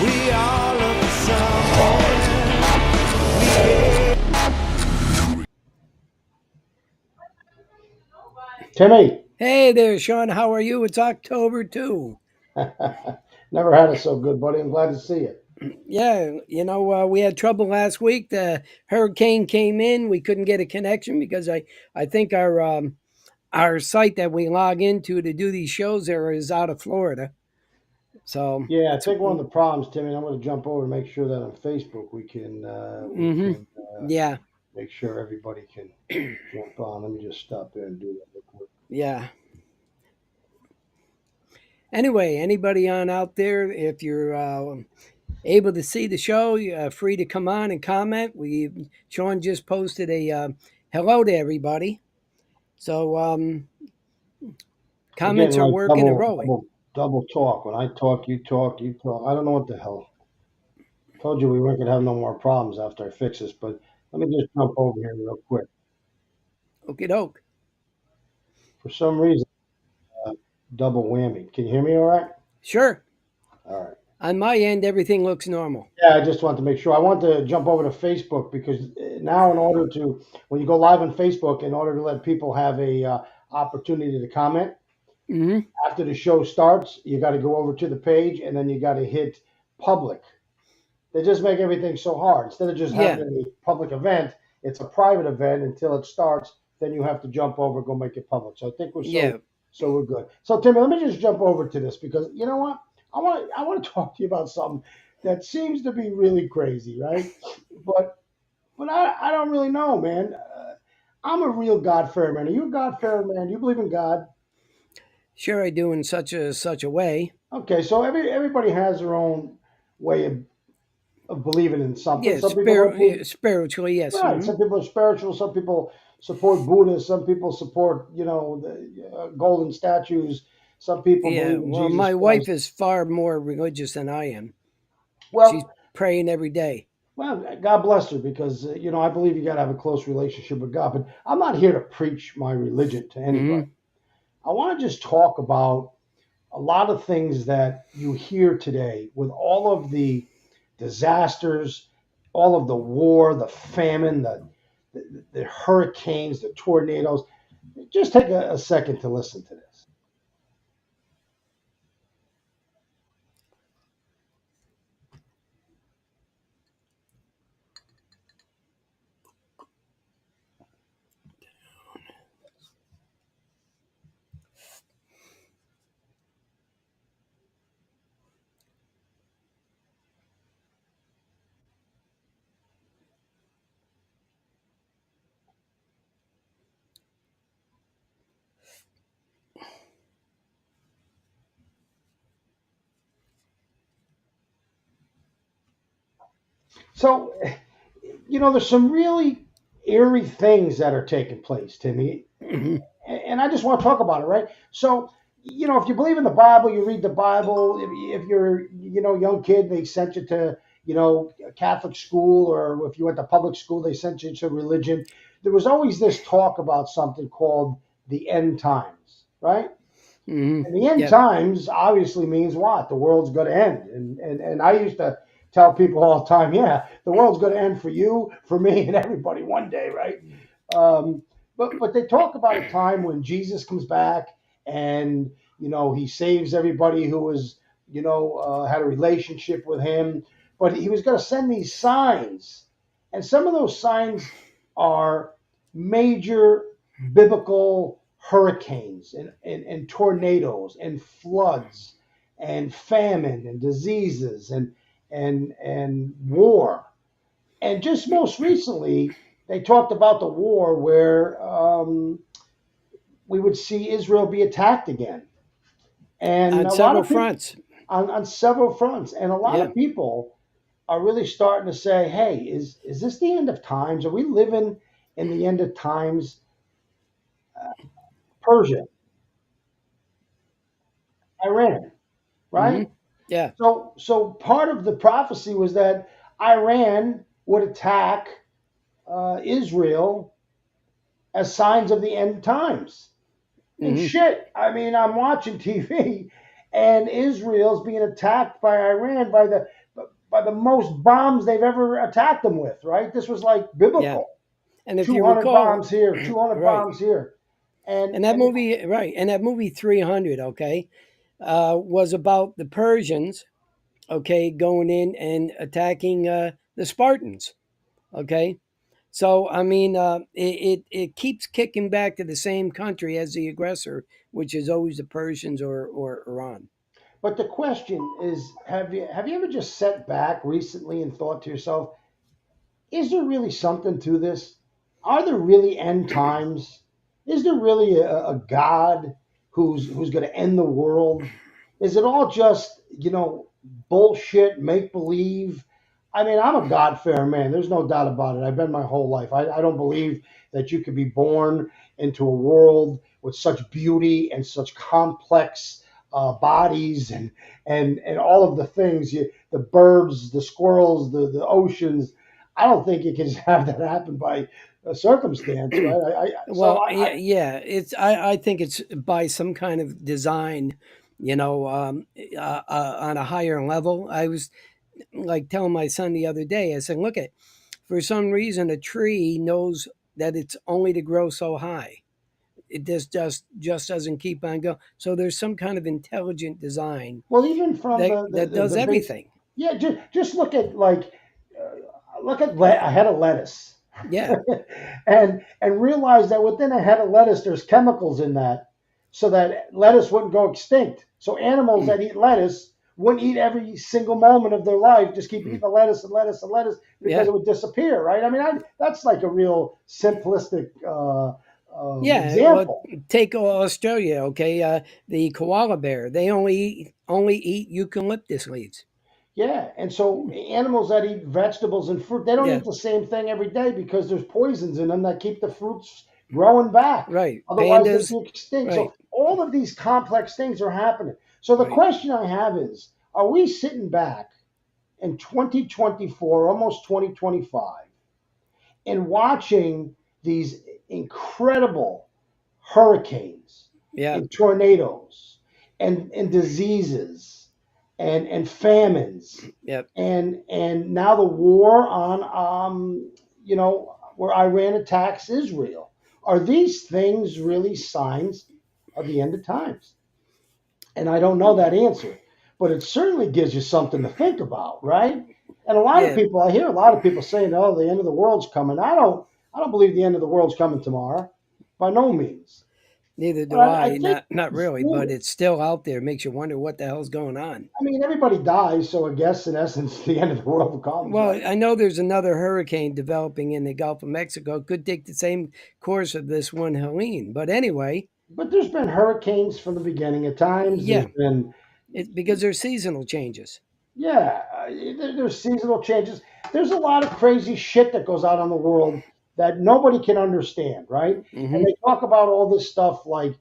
We all look somewhere. Timmy, Hey there, Sean. How are you? It's October too. never had it so good, buddy. I'm glad to see you. Yeah, we had trouble last week. The hurricane came in. We couldn't get a connection because I think our site that we log into to do these shows there is out of Florida. So Yeah, I it's think one of the problems, Timmy, and I'm going to jump over and make sure that on Facebook we can yeah, make sure everybody can jump on. Let me just stop there and do that real quick. yeah. Anyway, anybody on out there, if you're able to see the show, free to come on and comment. We Sean just posted a hello to everybody. So We're getting comments are like working and double, rolling. double, double talk. When I talk, you talk, you talk. I don't know what the hell. Told you we weren't going to have no more problems after I fix this, but let me just jump over here real quick. Okie doke. For some reason, double whammy. Can you hear me all right? Sure. All right. On my end, everything looks normal. Yeah, I just want to make sure. I want to jump over to Facebook because now, in order to, when you go live on Facebook, in order to let people have a opportunity to comment Hmm. after the show starts, you got to go over to the page and then you got to hit public. They just make everything so hard. Instead of just Yeah. having a public event, it's a private event until it starts. Then you have to jump over, go make it public. So I think we're Yeah. so we're good. So Timmy, let me just jump over to this because you know what? I want to talk to you about something that seems to be really crazy, right? But I don't really know, man. I'm a real God fearer man. Are you a God fearer man? Do you believe in God? Sure, I do in such a way. Okay, so everybody has their own way of believing in something. Yeah, Some people don't believe. spiritually, yes. Right. Hmm. Some people are spiritual. Some people support Buddha. Some people support, the golden statues. Some people Yeah. believe in Well, Jesus my wife Christ. is far more religious than I am. She's Well, praying every day. God bless her because I believe you got to have a close relationship with God. But I'm not here to preach my religion to anybody. Hmm. I want to just talk about a lot of things that you hear today with all of the disasters, all of the war, the famine, the hurricanes, the tornadoes. Just take a second to listen to this. So, there's some really eerie things that are taking place, Timmy, Hmm. and I just want to talk about it, right? So, if you believe in the Bible, you read the Bible. If you're, a young kid, they sent you to, a Catholic school, or if you went to public school, they sent you to religion. There was always this talk about something called the end times, right? Hmm. And the end Yep. times obviously means what? The world's going to end. And I used to tell people all the time, yeah, the world's going to end for you, for me, and everybody one day, right? Um, but they talk about a time when Jesus comes back and he saves everybody who was had a relationship with him, but he was going to send these signs, and some of those signs are major biblical hurricanes and tornadoes and floods and famine and diseases and war. And just most recently, they talked about the war where we would see Israel be attacked again. And On a lot several of people fronts. on several fronts, and a lot Yeah. of people are really starting to say, "Hey, is this the end of times? Are we living in the end of times?" Persia, Iran, Hmm. right? Yeah. So part of the prophecy was that Iran would attack Israel as signs of the end times. And Hmm. shit, I mean, I'm watching TV, and Israel's being attacked by Iran by by the most bombs they've ever attacked them with, right? This was like Yeah. biblical. And if you 200 recall, bombs here, 200 right. bombs here. And And that and movie, right. And that movie 300, okay, was about the Persians, okay, going in and attacking the Spartans, okay. So I mean, it keeps kicking back to the same country as the aggressor, which is always the Persians or Iran. but the question is, have you ever just sat back recently and thought to yourself, is there really something to this? Are there really end times? Is there really a God who's going to end the world? Is it all just bullshit, make believe? I mean, I'm a God fearing man. There's no doubt about it. I've been my whole life. I don't believe that you could be born into a world with such beauty and such complex bodies and all of the things, the birds, the squirrels, the oceans. I don't think you can just have that happen by a circumstance, right? So Well, yeah, yeah, it's I think it's by some kind of design, you know, on a higher level. I was like telling my son the other day. I said, look at for some reason a tree knows that it's only to grow so high. It just doesn't keep on going. So there's some kind of intelligent design well, even from that does the base, everything. yeah, just look at like a head of lettuce, Yeah, and realize that within a head of lettuce, there's chemicals in that, so that lettuce wouldn't go extinct. So animals that eat lettuce wouldn't eat every single moment of their life, just keep eating the lettuce and lettuce and lettuce because yeah, it would disappear, right? I mean, that's like a real simplistic yeah. Well, example. take Australia, okay? The koala bear, they only eat eucalyptus leaves. Yeah, and so animals that eat vegetables and fruit, they don't Yeah, eat the same thing every day because there's poisons in them that keep the fruits growing back. right. Otherwise, they'd Pandas, be extinct. right, So all of these complex things are happening. So the right. question I have is, are we sitting back in 2024, almost 2025, and watching these incredible hurricanes Yeah, and tornadoes and diseases and famines yep. and now the war on where Iran attacks Israel. Are these things really signs of the end of times? And I don't know that answer, but it certainly gives you something to think about, right? And a lot of Yeah, people, I hear a lot of people saying, "Oh, the end of the world's coming." I don't believe the end of the world's coming tomorrow, by no means. neither But do I I. think Not it's really, but fluid. it's still out there. Makes you wonder what the hell's going on. I mean, everybody dies, so I guess in essence, the end of the world comes, Well, right? I know there's another hurricane developing in the Gulf of Mexico. Could take the same course of this one, Helene. But anyway, But there's been hurricanes from the beginning. At times, there's yeah, been, it's because there's seasonal changes. yeah, there's seasonal changes. There's a lot of crazy shit that goes out on the world that nobody can understand, right? And Hmm. they talk about all this stuff like,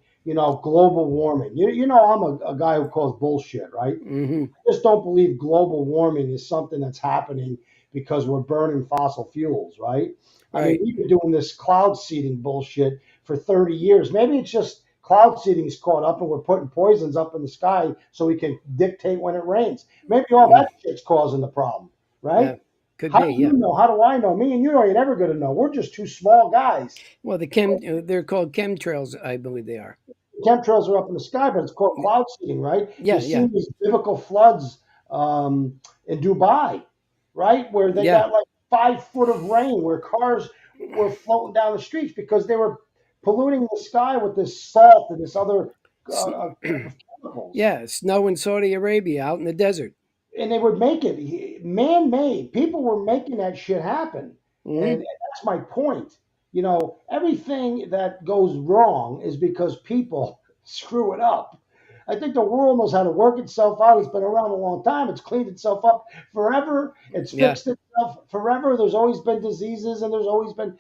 global warming. I'm a guy who calls bullshit, right? Hmm. I just don't believe global warming is something that's happening because we're burning fossil fuels, right? I mean, Right. we've been doing this cloud seeding bullshit for 30 years. Maybe it's just cloud seeding's caught up and we're putting poisons up in the sky so we can dictate when it rains. Maybe all Mm. that shit's causing the problem, Yeah. right? Could How be. do Yeah. you know? How do I know? Me and you ain't ever going to know. We're just two small guys. Well, they're called chemtrails, I believe they are. Chemtrails are up in the sky, but it's called cloud seeding, right? Yeah. You've Yeah. seen these biblical floods in Dubai, right? Where they Yeah. got like 5 foot of rain, where cars were floating down the streets because they were polluting the sky with this salt and this other S- chemicals. yeah. Snow in Saudi Arabia, out in the desert. And they would make it man-made. People were making that shit happen, and Hmm. that's my point. Everything that goes wrong is because people screw it up. I think the world knows how to work itself out. It's been around a long time. It's cleaned itself up forever. It's Yeah. fixed itself forever. There's always been diseases, and there's always been,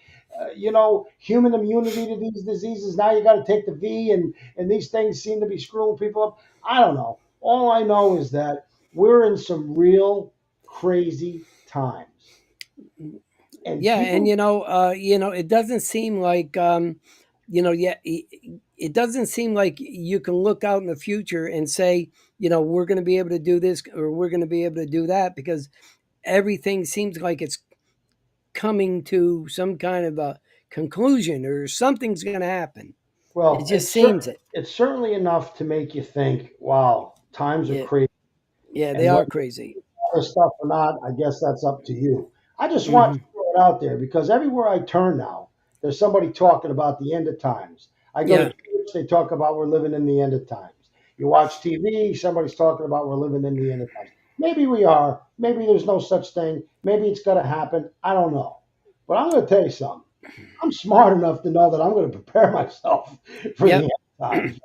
human immunity to these diseases. Now you got to take the V, and these things seem to be screwing people up. I don't know. All I know is that we're in some real crazy times, and Yeah, and people. it doesn't seem like, yeah, it doesn't seem like you can look out in the future and say, we're going to be able to do this or we're going to be able to do that because everything seems like it's coming to some kind of a conclusion or something's going to happen. It Well, just seems it. it's certainly enough to make you think, wow, times are Yeah, crazy. yeah, they And are whether crazy. other stuff or not, I guess that's up to you. I just want to Hmm. throw it out there because everywhere I turn now, there's somebody talking about the end of times. I go to Yeah, church, they talk about we're living in the end of times. You watch TV, somebody's talking about we're living in the end of times. Maybe we are. Maybe there's no such thing. Maybe it's going to happen. I don't know. But I'm going to tell you something. I'm smart enough to know that I'm going to prepare myself for the yep, end of times.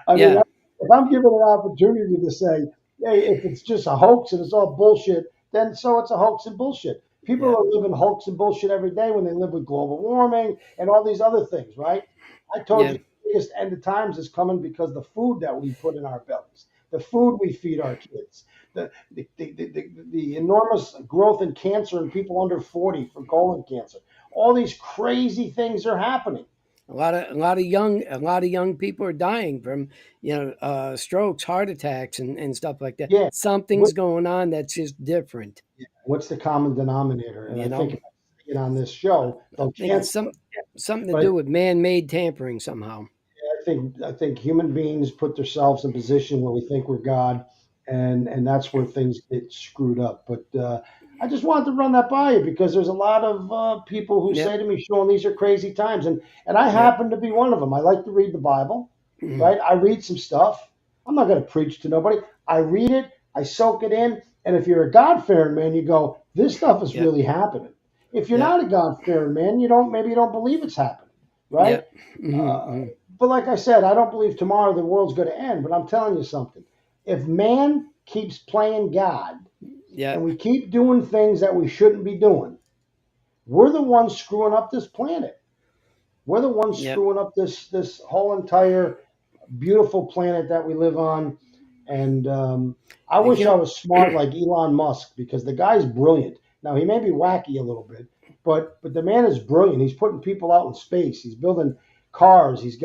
I mean, yeah, if I'm given an opportunity to say, hey, if it's just a hoax and it's all bullshit, then so it's a hoax and bullshit. People yeah, are living hoax and bullshit every day when they live with global warming and all these other things, right? I told yeah, you the biggest end of times is coming because the food that we put in our bellies, the food we feed our kids, the enormous growth in cancer in people under 40 for colon cancer. All these crazy things are happening. a lot of young people are dying from strokes, heart attacks, and stuff like that. Yeah. Something's going on that's just different. What's the common denominator? And You I think know, if I say it on this show, I they'll think it's cancel it. something to But do with man-made tampering somehow. I think human beings put themselves in a position where we think we're God, and that's where things get screwed up. But I just wanted to run that by you because there's a lot of people who Yep, say to me, "Sean, these are crazy times," and I yep, happen to be one of them. I like to read the Bible, mhm, right? I read some stuff. I'm not going to preach to nobody. I read it, I soak it in, and if you're a God fearing man, you go, "This stuff is yep, really happening." If you're yep, not a God fearing man, maybe you don't believe it's happening, right? yep, mhm, Uh, mhm, but like I said, I don't believe tomorrow the world's going to end. But I'm telling you something. If man keeps playing God and yep, we keep doing things that we shouldn't be doing, we're the ones screwing up this planet. We're the ones yep. screwing up this whole entire beautiful planet that we live on. And I The wish I hu- was smart like Elon Musk because the guy's brilliant. Now he may be wacky a little bit, but the man is brilliant. He's putting people out in space. He's building cars. He's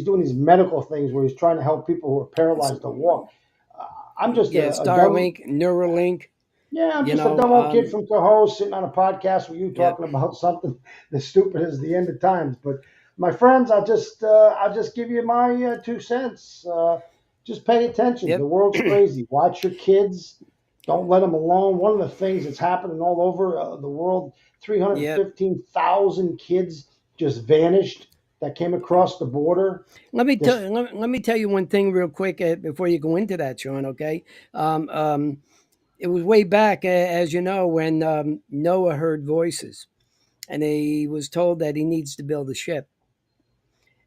doing these medical things where he's trying to help people who are paralyzed to walk. Uh, I'm just yeah, a dumb Starlink, Neuralink. yeah, I'm You just a know, dumb old kid from Tahoe sitting on a podcast with you yep, talking about something as stupid as the end of times. But my friends, I'll just give you my 2 cents. Just pay attention. yep, The world's crazy. Watch your kids. Don't let them alone. One of the things that's happening all over the world, yep. 315,000 kids just vanished that came across the border. Let me This tell let me tell you one thing real quick before you go into that, Sean. Okay, um, um, it was way back, as you know, when Noah heard voices, and he was told that he needs to build a ship,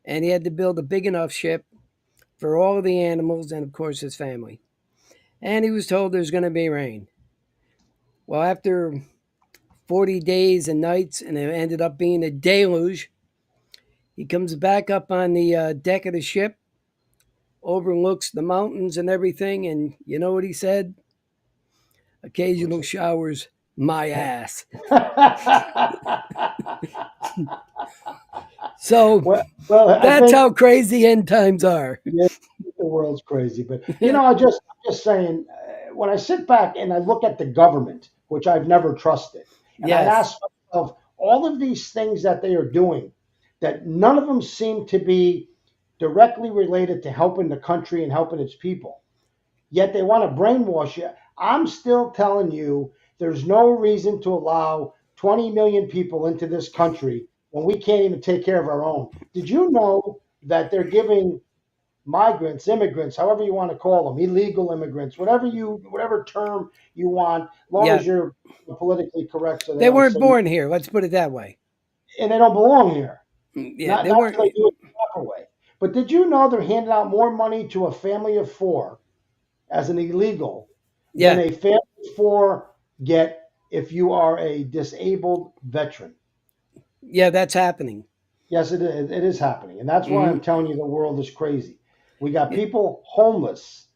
and he had to build a big enough ship for all of the animals and, of course, his family. And he was told there's going to be rain. Well, after 40 days and nights, and it ended up being a deluge, he comes back up on the deck of the ship, overlooks the mountains and everything, and you know what he said? Occasional showers, my ass. So I that's think how crazy end times are. yeah, the world's crazy. But I'm just saying, when I sit back and I look at the government, which I've never trusted, and I Yes. ask myself, all of these things that they are doing, that none of them seem to be directly related to helping the country and helping its people. Yet they want to brainwash you. I'm still telling you, there's no reason to allow 20 million people into this country when we can't even take care of our own. Did you know that they're giving migrants, immigrants, however you want to call them, illegal immigrants, whatever term you want, long Yeah. as you're politically correct, so they They don't weren't say you, born here. Let's put it that way. and they don't belong here. Yeah, Not they not weren't. till they do it the proper way. But did you know they're handing out more money to a family of four as an illegal than Yeah. a family of four get if you are a disabled veteran? Yeah, that's happening. Yes, it is happening, and that's why I'm Hmm. telling you the world is crazy. We got people homeless,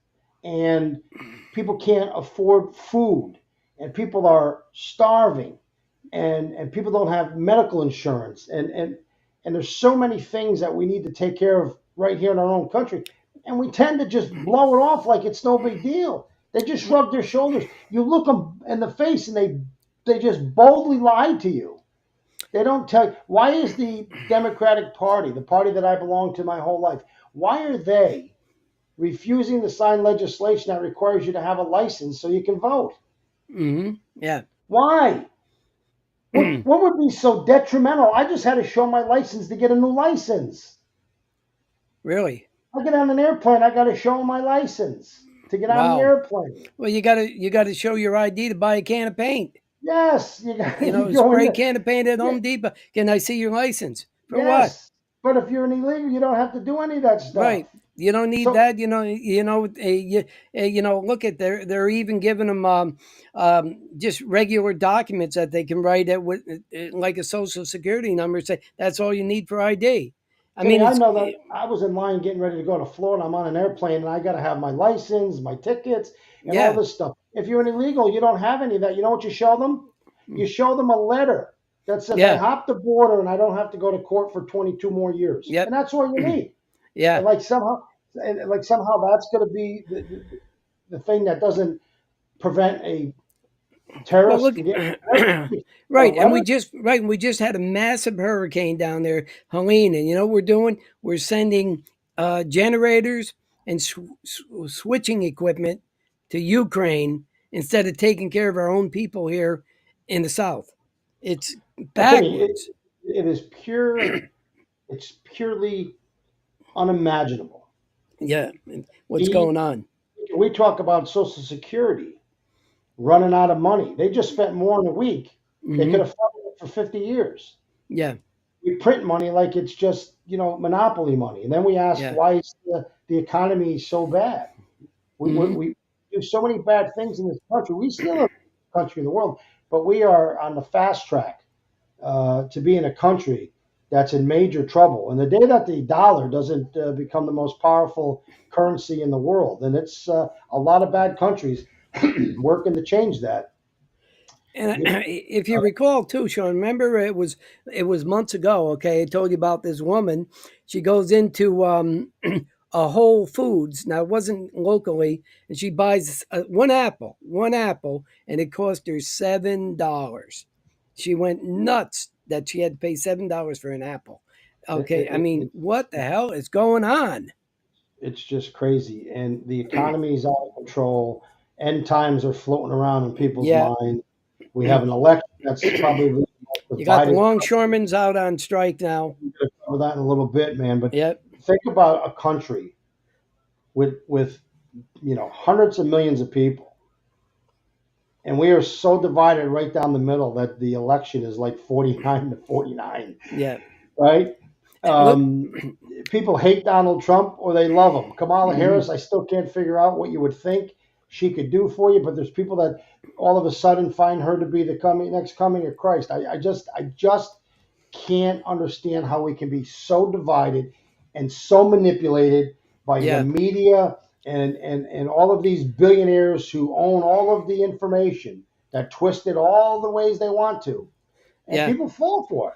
and people can't afford food, and people are starving, and people don't have medical insurance, and there's so many things that we need to take care of right here in our own country, and we tend to just blow it off like it's no big deal. They just shrug their shoulders. You look them in the face and they just boldly lie to you. They don't tell you. Why is the Democratic Party, the party that I belong to my whole life, why are they refusing to sign legislation that requires you to have a license so you can vote? Hmm. Yeah. Why? What would be so detrimental? I just had to show my license to get a new license. Really? I get on an airplane, I got to show my license to get on the Wow. airplane. Well, you gotta show your ID to buy a can of paint. Yes, you got You you know, a go in spray there. can of paint at Yeah, Home Depot. Can I see your license? For what? yes, but if you're an illegal, you don't have to do any of that stuff. Right. You don't need So that. Look at they're even giving them just regular documents that they can write at with like a social security number. Say that's all you need for ID. I Kenny, mean, I it's know that I was in line getting ready to go to Florida. I'm on an airplane and I got to have my license, my tickets, and all yeah, this stuff. If you're an illegal, you don't have any of that. You know what you show them? You show them a letter that says, I yeah, hopped the border and I don't have to go to court for 22 more years. And yep, that's all you need. yeah. And like somehow that's going to be the thing that doesn't prevent a Well, terrorist look, from getting a right, and letter. we just had a massive hurricane down there, Helene, and you know what we're doing? We're sending generators and switching equipment to Ukraine instead of taking care of our own people here in the South. It's Kenny, backwards. it is pure. It's purely unimaginable. Yeah, what's We going on? we talk about Social Security running out of money. They just spent more in a week. They could Hmm. have funded it for 50 years. Yeah, We print money like it's just monopoly money, and then we ask yeah, why is the economy so bad. hmm, We do so many bad things in this country. We still are the country in the world, but we are on the fast track to be in a country that's in major trouble. And the day that the dollar doesn't become the most powerful currency in the world, and it's a lot of bad countries working to change that. And You, if you recall too, Sean, remember it was months ago. Okay, I told you about this woman. She goes into a Whole Foods. Now it wasn't locally, and she buys one apple, and it cost her $7. She went nuts that she had to pay $7 for an apple. it, Okay, I it, mean, it, what the hell is going on? it's just crazy, and the economy is out of control. End times are floating around in people's Yeah, minds. We have an election that's probably the most you got the divided. longshoremen's out on strike now. We're going to cover that in a little bit, man. But Yep. think about a country with hundreds of millions of people, and we are so divided right down the middle that the election is like 49-49, Yeah. right? Look. Um, People hate Donald Trump or they love him. Kamala Mhm. Harris, I still can't figure out what you would think she could do for you, but there's people that all of a sudden find her to be the next coming of Christ. I just can't understand how we can be so divided and so manipulated by the Yeah. media and all of these billionaires who own all of the information that twist it all the ways they want to, and Yeah. people fall for it.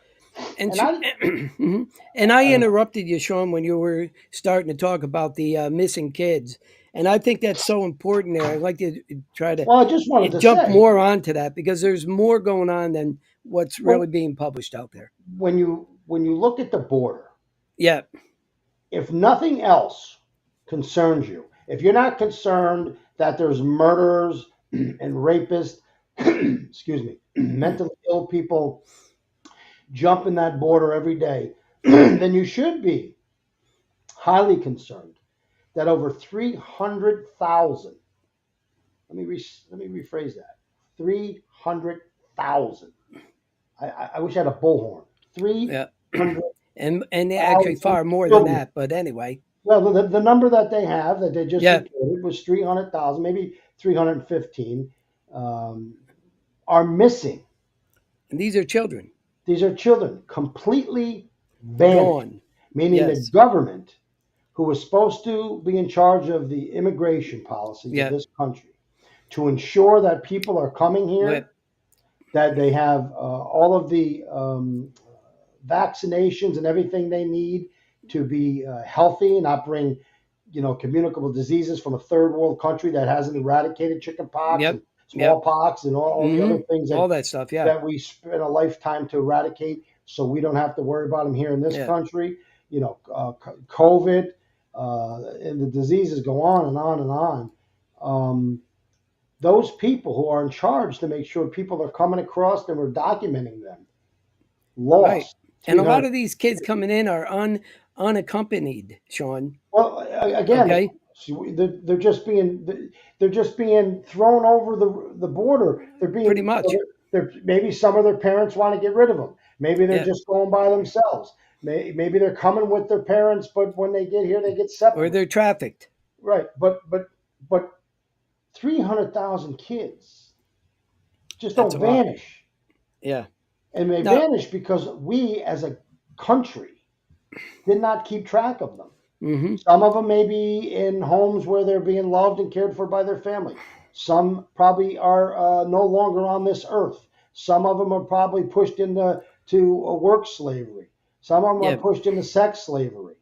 And And I, mhm. And I I don't know. interrupted you, Sean, when you were starting to talk about the missing kids, and I think that's so important. There, I'd like to try to Well, I just wanted to jump say, more onto that because there's more going on than what's really well, being published out there. when you look at the border, Yeah. if nothing else concerns you, if you're not concerned that there's murderers and rapists, excuse me, mentally ill people jumping that border every day, then you should be highly concerned that over 300,000, let me rephrase that, 300,000. I wish I had a bullhorn. Yeah. 300,000 And actually far more than children. that, but anyway. Well, the number that they have that they just Yeah. reported was 300,000, maybe 315, um, are missing. And these are children These are children completely vanished, gone. meaning the Yes. government, who was supposed to be in charge of the immigration policies of Yeah. this country, to ensure that people are coming Well, here, that they have all of the vaccinations and everything they need to be healthy and not bring communicable diseases from a third world country that hasn't eradicated chickenpox and Yep. Yep. smallpox and all the other things All that stuff. Yeah. that we spent a lifetime to eradicate, so we don't have to worry about them here in this Yeah. country. COVID, and the diseases go on and on and on. Those people who are in charge to make sure people are coming across and we're documenting them lost. Right. And a lot of these kids coming in are unaccompanied, Sean. Well, again, Okay. they're just being thrown over the border. They're being Pretty much. Maybe some of their parents want to get rid of them. Maybe they're Yeah. just going by themselves. Maybe they're coming with their parents, but when they get here, they get Or separated. they're trafficked. Right, but 300,000 kids just That's don't a lot. vanish, Yeah. and they No. vanish because we, as a country, did not keep track of them. Hmm. Some of them may be in homes where they're being loved and cared for by their family. Some probably are no longer on this earth. Some of them are probably pushed into work slavery. Some of them Yeah. are pushed into sex slavery.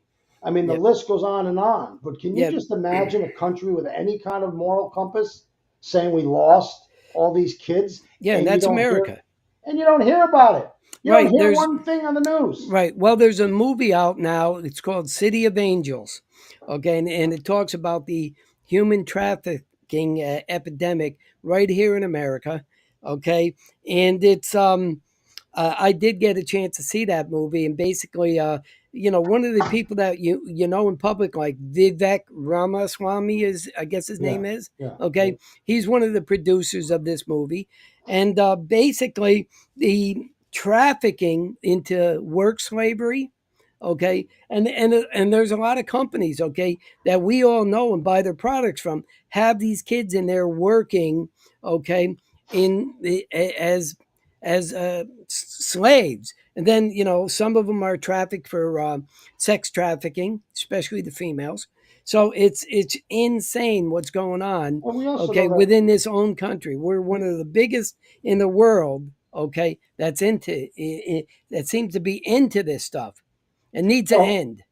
I mean, the Yep. list goes on and on. But can you Yeah. just imagine a country with any kind of moral compass saying we lost all these kids? Yeah. And you that's don't hear- America. and you don't hear about it. You Right, don't hear there's- one thing on the news. Right. Well, there's a movie out now. It's called City of Angels. Okay. And it talks about the human trafficking epidemic right here in America. Okay. And it's, I did get a chance to see that movie. And basically, one of the people that you know in public, like Vivek Ramaswamy I guess his name is. Yeah. Okay. He's one of the producers of this movie. And basically, the trafficking into work slavery, okay, and there's a lot of companies, okay, that we all know and buy their products from, have these kids in there working, okay, as slaves, and then some of them are trafficked for sex trafficking, especially the females. So it's insane what's going on. Well, we also Okay, know that- within this own country, we're one of the biggest in the world. Okay, that's into that seems to be into this stuff, and needs to Well, end.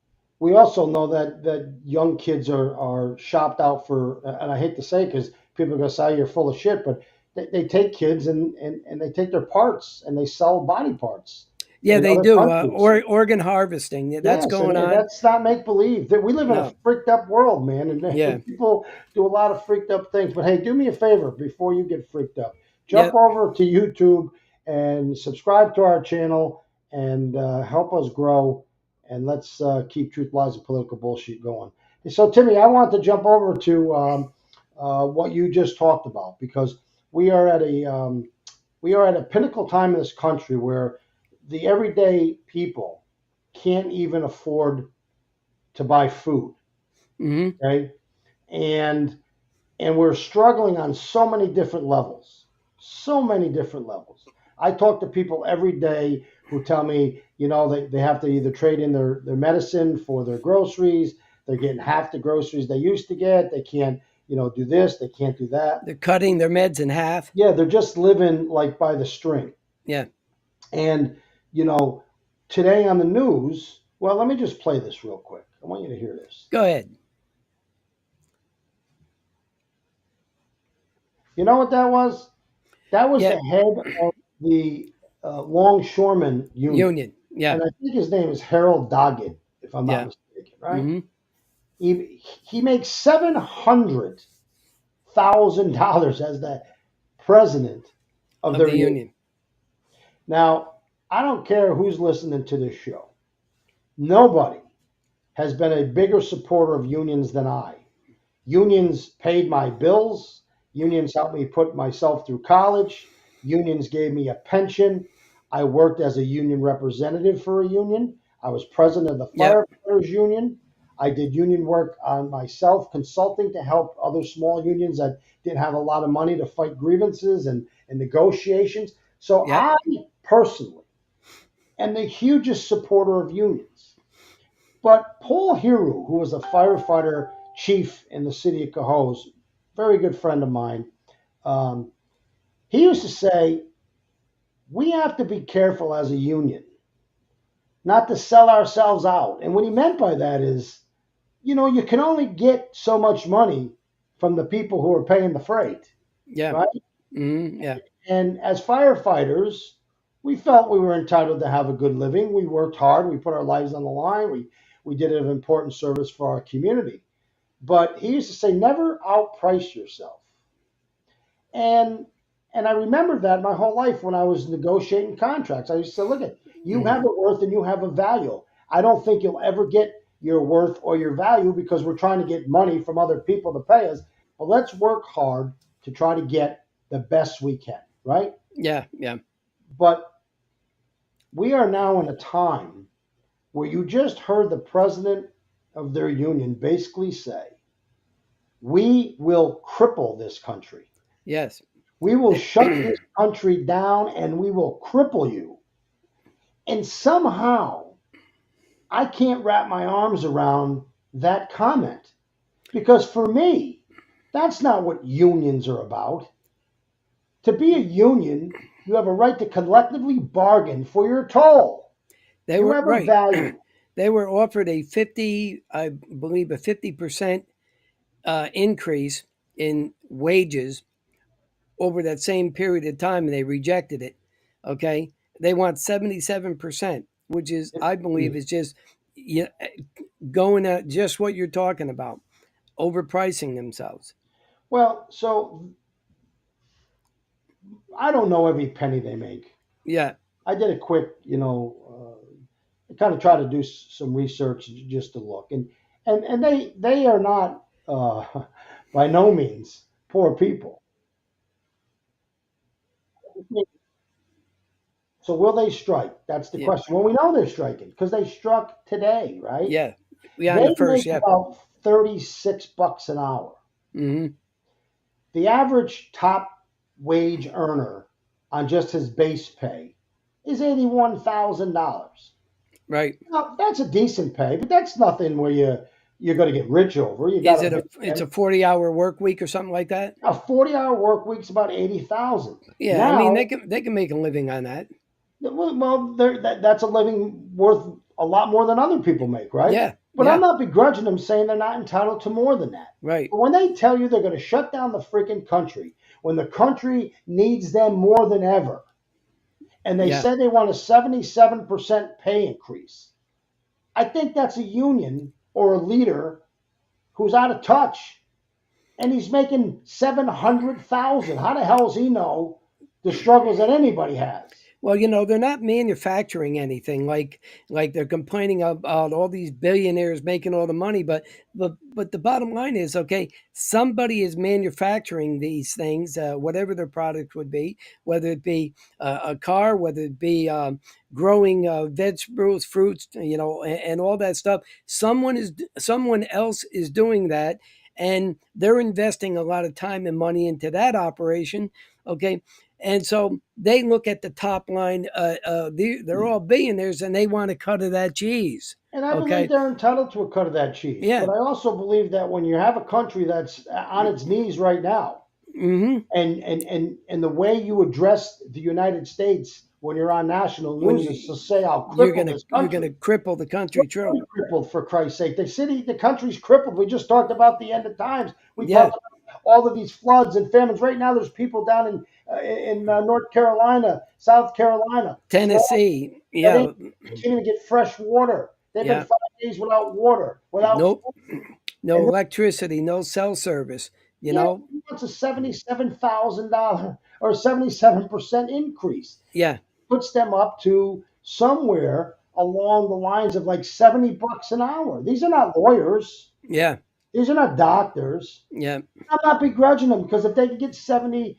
We also know that young kids are shopped out for, and I hate to say because people are going to say you're full of shit, but they take kids and they take their parts and they sell body parts. Yeah, in they other do. countries. Organ harvesting. That's Yes, going and on. that's not make believe. That we live in No. a freaked up world, man, and Yeah. people do a lot of freaked up things. But hey, do me a favor before you get freaked up. Jump over to YouTube and subscribe to our channel and help us grow. And let's keep Truth, Lies, and Political Bullshit going. So, Timmy, I want to jump over to what you just talked about, because we are at a pinnacle time in this country where the everyday people can't even afford to buy food. Hmm. Okay, and we're struggling on so many different levels. So many different levels. I talk to people every day who tell me, they have to either trade in their medicine for their groceries. They're getting half the groceries they used to get. They can't, do this. They can't do that. They're cutting their meds in half. Yeah, they're just living like by the string. Yeah. And, today on the news, well, let me just play this real quick. I want you to hear this. Go ahead. You know what that was? That was Yeah. the head of the Longshoremen Union. Yeah. And I think his name is Harold Doggett, if I'm Yeah. not mistaken, right? Hmm. He makes $700,000 as the president of Of their the union. Now, I don't care who's listening to this show. Nobody has been a bigger supporter of unions than I. Unions paid my bills. Unions helped me put myself through college. Unions gave me a pension. I worked as a union representative for a union. I was president of the Yep. firefighters union. I did union work on myself, consulting to help other small unions that didn't have a lot of money to fight grievances and negotiations. So Yep. I personally am the hugest supporter of unions. But Paul Heroux, who was a firefighter chief in the city of Cohoes, very good friend of mine, he used to say, we have to be careful as a union not to sell ourselves out. And what he meant by that is, you can only get so much money from the people who are paying the freight, Yeah. right? Yeah. And as firefighters, we felt we were entitled to have a good living. We worked hard. We put our lives on the line. We did an important service for our community. But he used to say, never outprice yourself. And and I remembered that my whole life when I was negotiating contracts. I used to say, look at you have a worth and you have a value. I don't think you'll ever get your worth or your value because we're trying to get money from other people to pay us. But let's work hard to try to get the best we can, right? Yeah. Yeah. But we are now in a time where you just heard the president of their union basically say, we will cripple this country. Yes. We will shut this country down and we will cripple you. And somehow I can't wrap my arms around that comment because for me, that's not what unions are about. To be a union, you have a right to collectively bargain for your toll. They You were have a right. value. They were offered a 50, I believe, a 50% increase in wages over that same period of time, and they rejected it. Okay, they want 77%, which is, I believe, is just, you know, going at just what you're talking about, overpricing themselves. Well, so I don't know every penny they make. Yeah, I did a quick, I kind of try to do some research just to look, and they are not by no means poor people. So will they strike? That's the yeah, question. Well, we know they're striking because they struck today, right? yeah, yeah. On They the first, make yeah. about $36 an hour. Hmm. The average top wage earner on just his base pay is $81,000. Right. Now, that's a decent pay, but that's nothing where you're going to get rich over. You got Is it a? It's to a 40-hour work week or something like that. a 40-hour work week's about 80,000. Yeah, I mean Now, they can make a living on that. well, that's a living worth a lot more than other people make, right? Yeah, But I'm yeah, not begrudging them saying they're not entitled to more than that. right. But when they tell you they're going to shut down the freaking country, when the country needs them more than ever, and they Yeah. say they want a 77% pay increase, I think that's a union or a leader who's out of touch, and he's making 700,000. How the hell does he know the struggles that anybody has? Well, they're not manufacturing anything like they're complaining about all these billionaires making all the money, but the bottom line is, okay, somebody is manufacturing these things, whatever their product would be, whether it be a car, whether it be growing vegetables, fruits, and all that stuff. Someone else is doing that, and they're investing a lot of time and money into that operation. Okay, and so they look at the top line. They're all billionaires, and they want a cut of that cheese. And I believe Okay. they're entitled to a cut of that cheese. Yeah. But I also believe that when you have a country that's on its knees right now, Hmm. and the way you address the United States when you're on national When news is to say, I'll you're cripple gonna this you're gonna country. cripple the country. We're True. already crippled, for Christ's sake. The country's crippled. We just talked about the end of times. We Yeah. talked about all of these floods and famines. Right now, there's people down in North Carolina, South Carolina, Florida, Tennessee. that ain't Yeah. continuing to get fresh water. They've been Yeah. 5 days without water, without Nope. food. No And electricity. No cell service. You yeah, know. he wants a $77,000 or 77% increase. Yeah. Puts them up to somewhere along the lines of like $70 an hour. These are not lawyers. Yeah. These are not doctors. Yeah. I'm not begrudging them because if they can get 7%,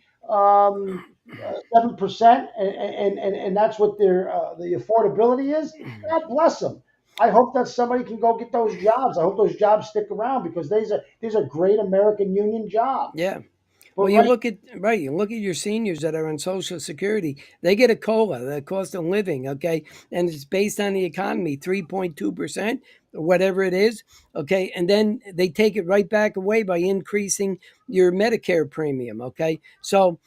and that's what their the affordability is, God bless them. I hope that somebody can go get those jobs. I hope those jobs stick around because these are great American union jobs. Yeah. But Well, right, you look at your seniors that are on Social Security. They get a COLA, the cost of living, okay, and it's based on the economy, 3.2%, or whatever it is, okay, and then they take it right back away by increasing your Medicare premium, okay. So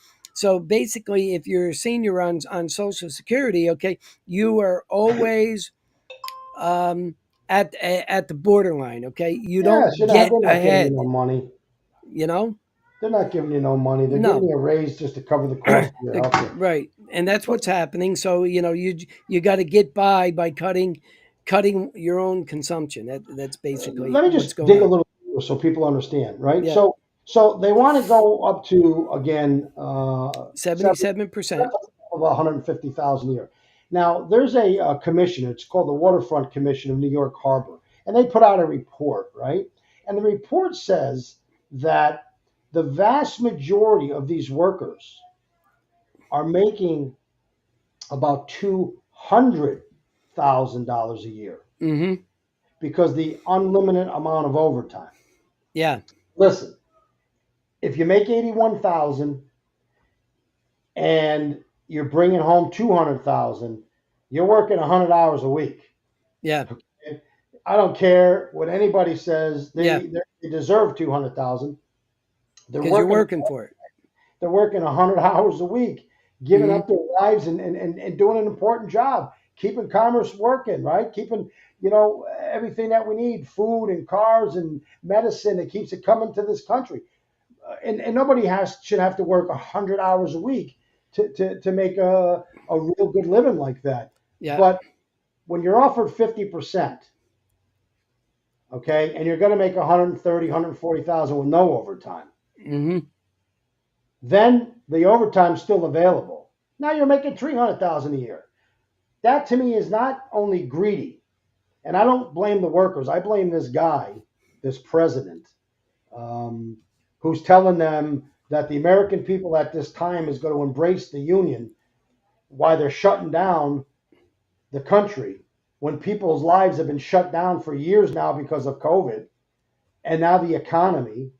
basically, if you're a senior on Social Security, okay, you are always um, at the borderline. Okay, you Yeah, don't get they're not giving you no ahead. money. You know, They're not giving you no money. They're giving no, you a raise just to cover the cost of your health. right, and that's But what's happening. So you got to get by cutting your own consumption. That's basically let me what's just going dig a on. little deeper so people understand, right? Yeah, So they want to go up to again 77%. of 150,000 a year. Now there's a commission. It's called the Waterfront Commission of New York Harbor, and they put out a report, right? And the report says that the vast majority of these workers are making about $200,000 a year Mm-hmm. because the unlimited amount of overtime. Yeah, Listen, if you make 81,000 and you're bringing home 200,000, you're working 100 hours a week. yeah, Okay? I don't care what anybody says. yeah, They deserve 200,000. They're because you're working working for it. they're working 100 hours a week, giving Mm-hmm. up their lives and doing an important job, keeping commerce working, right? Keeping, everything that we need, food and cars and medicine that keeps it coming to this country. And nobody should have to work 100 hours a week to make a real good living like that. Yeah. But when you're offered 50%, okay, and you're going to make 130, 140,000 with no overtime, Mm-hmm. then the overtime's still available. Now you're making 300,000 a year. That to me is not only greedy, and I don't blame the workers. I blame this guy, this president, um, who's telling them that the American people at this time is going to embrace the union, why they're shutting down the country when people's lives have been shut down for years now because of COVID, and now the economy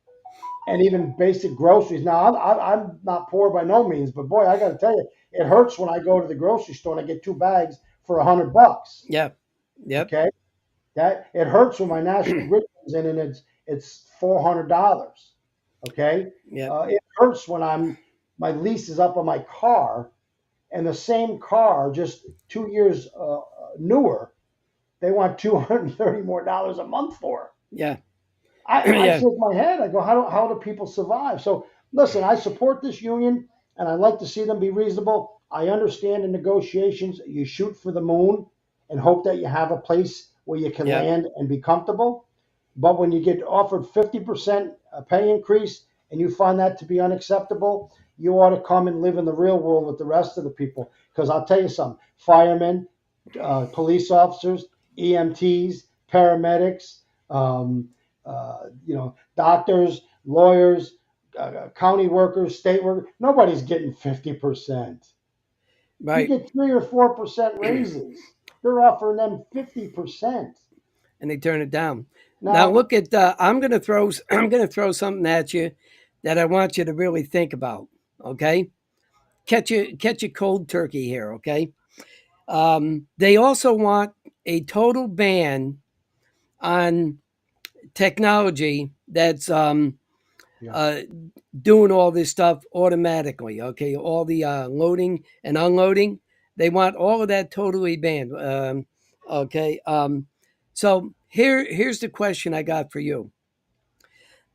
and even basic groceries. Now, I'm not poor by no means, but boy, I got to tell you, it hurts when I go to the grocery store and I get two bags for $100. Yeah. Yep. Okay, that it hurts when my National Grid comes in and it's $400. Okay, Yep. it hurts when my lease is up on my car and the same car, just 2 years newer, they want $230 more a month for. Yeah. I Yeah. shake my head. I go, how do people survive? So listen, I support this union and I like to see them be reasonable. I understand in negotiations, you shoot for the moon and hope that you have a place where you can Yep. land and be comfortable. But when you get offered 50% pay increase and you find that to be unacceptable, you ought to come and live in the real world with the rest of the people. Because I'll tell you something, firemen, police officers, EMTs, paramedics, um, doctors, lawyers, county workers, state workers. Nobody's getting 50%. You Right. get 3 or 4% raises. They're offering them 50%. And they turn it down. Now Now, look at. I'm gonna throw something at you that I want you to really think about. Okay. Catch a cold turkey here. Okay. They also want a total ban on technology that's yeah. uh, doing all this stuff automatically. Okay, all the loading and unloading, they want all of that totally banned. Okay, so here's the question I got for you: